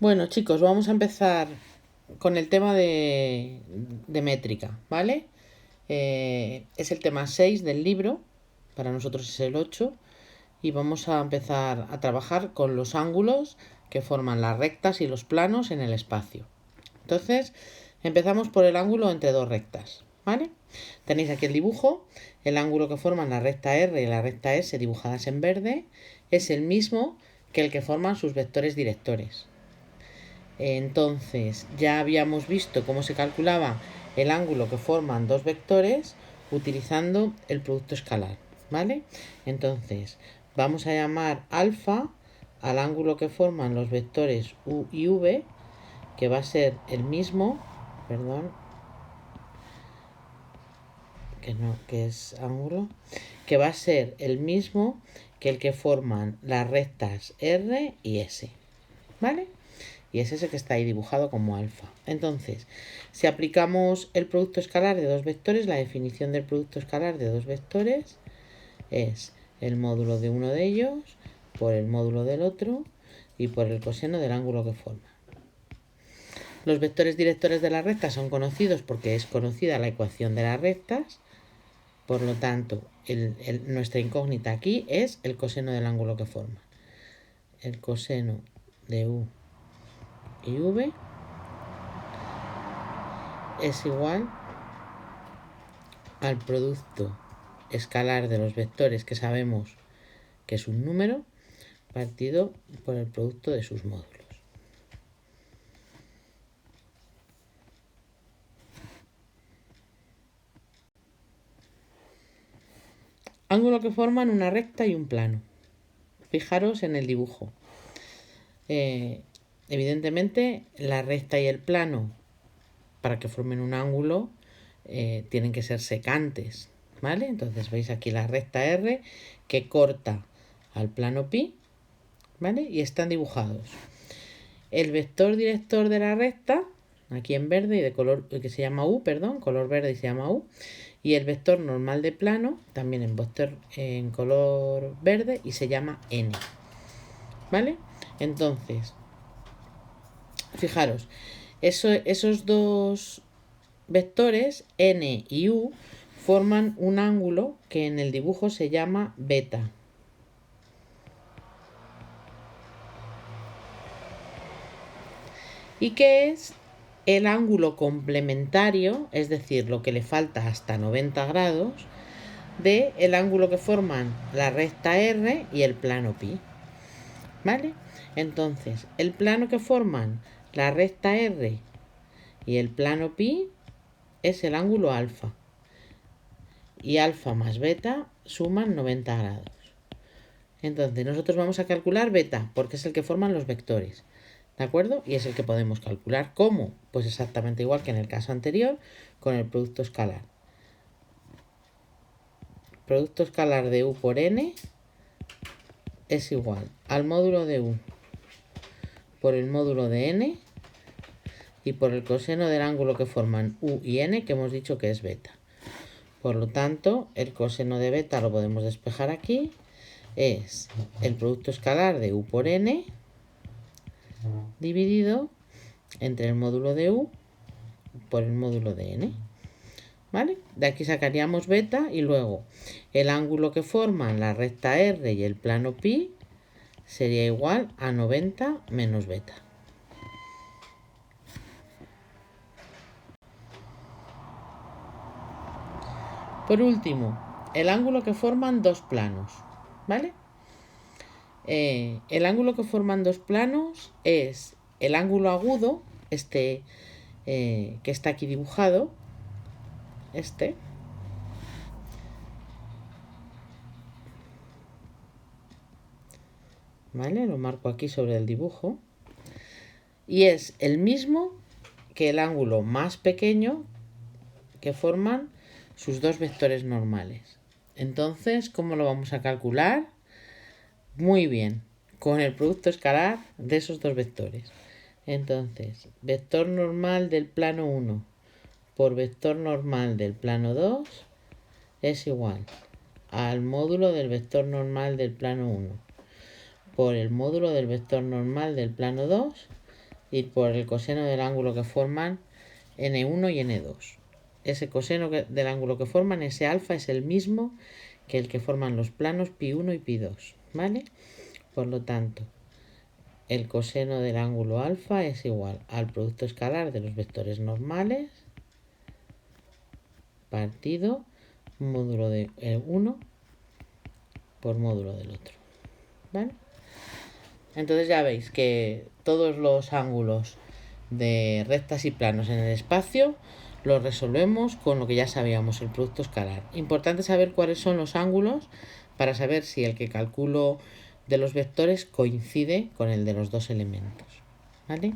Bueno, chicos, vamos a empezar con el tema de métrica, ¿vale? Es el tema 6 del libro, para nosotros es el 8, y vamos a empezar a trabajar con los ángulos que forman las rectas y los planos en el espacio. Entonces, empezamos por el ángulo entre dos rectas, ¿vale? Tenéis aquí el dibujo, el ángulo que forman la recta R y la recta S dibujadas en verde es el mismo que el que forman sus vectores directores. Entonces, ya habíamos visto cómo se calculaba el ángulo que forman dos vectores utilizando el producto escalar, ¿vale? Entonces, vamos a llamar alfa al ángulo que forman los vectores u y v, que va a ser el mismo, perdón, que es ángulo, que va a ser el mismo que el que forman las rectas R y S, ¿vale? Y es ese que está ahí dibujado como alfa. Entonces, si aplicamos el producto escalar de dos vectores, la definición del producto escalar de dos vectores es el módulo de uno de ellos por el módulo del otro y por el coseno del ángulo que forma. Los vectores directores de la recta son conocidos porque es conocida la ecuación de las rectas. Por lo tanto, nuestra incógnita aquí es el coseno del ángulo que forma. El coseno de u y v es igual al producto escalar de los vectores que sabemos que es un número partido por el producto de sus módulos. Ángulo que forman una recta y un plano. Fijaros en el dibujo. Evidentemente, la recta y el plano, para que formen un ángulo, tienen que ser secantes, ¿vale? Entonces veis aquí la recta R que corta al plano pi, ¿vale? Y están dibujados. El vector director de la recta, aquí en verde y de color, que se llama U, perdón, color verde y se llama U, y el vector normal de plano, también en color verde y se llama N, ¿vale? Entonces, fijaros, esos dos vectores, N y U, forman un ángulo que en el dibujo se llama beta. ¿Y qué es el ángulo complementario, es decir, lo que le falta hasta 90 grados, del ángulo que forman la recta R y el plano pi? ¿Vale? Entonces, el plano que forman la recta R y el plano pi es el ángulo alfa. Y alfa más beta suman 90 grados. Entonces, nosotros vamos a calcular beta, porque es el que forman los vectores. ¿De acuerdo? Y es el que podemos calcular. ¿Cómo? Pues exactamente igual que en el caso anterior, con el producto escalar. Producto escalar de u por n es igual al módulo de u por el módulo de n y por el coseno del ángulo que forman u y n, que hemos dicho que es beta. Por lo tanto, el coseno de beta lo podemos despejar aquí. Es el producto escalar de u por n dividido entre el módulo de u por el módulo de n. ¿Vale? De aquí sacaríamos beta y luego el ángulo que forman la recta R y el plano pi sería igual a 90 menos beta. Por último, el ángulo que forman dos planos, ¿vale? El ángulo que forman dos planos es el ángulo agudo, que está aquí dibujado, ¿vale? Lo marco aquí sobre el dibujo. Y es el mismo que el ángulo más pequeño que forman sus dos vectores normales. Entonces, ¿cómo lo vamos a calcular? Muy bien, con el producto escalar de esos dos vectores. Entonces, vector normal del plano 1 por vector normal del plano 2 es igual al módulo del vector normal del plano 1 por el módulo del vector normal del plano 2 y por el coseno del ángulo que forman n1 y n2. Ese coseno del ángulo que forman, ese alfa, es el mismo que el que forman los planos pi1 y pi2, ¿vale? Por lo tanto, el coseno del ángulo alfa es igual al producto escalar de los vectores normales partido módulo de uno por módulo del otro, ¿vale? Entonces ya veis que todos los ángulos de rectas y planos en el espacio los resolvemos con lo que ya sabíamos, el producto escalar. Importante saber cuáles son los ángulos para saber si el que calculo de los vectores coincide con el de los dos elementos, ¿vale?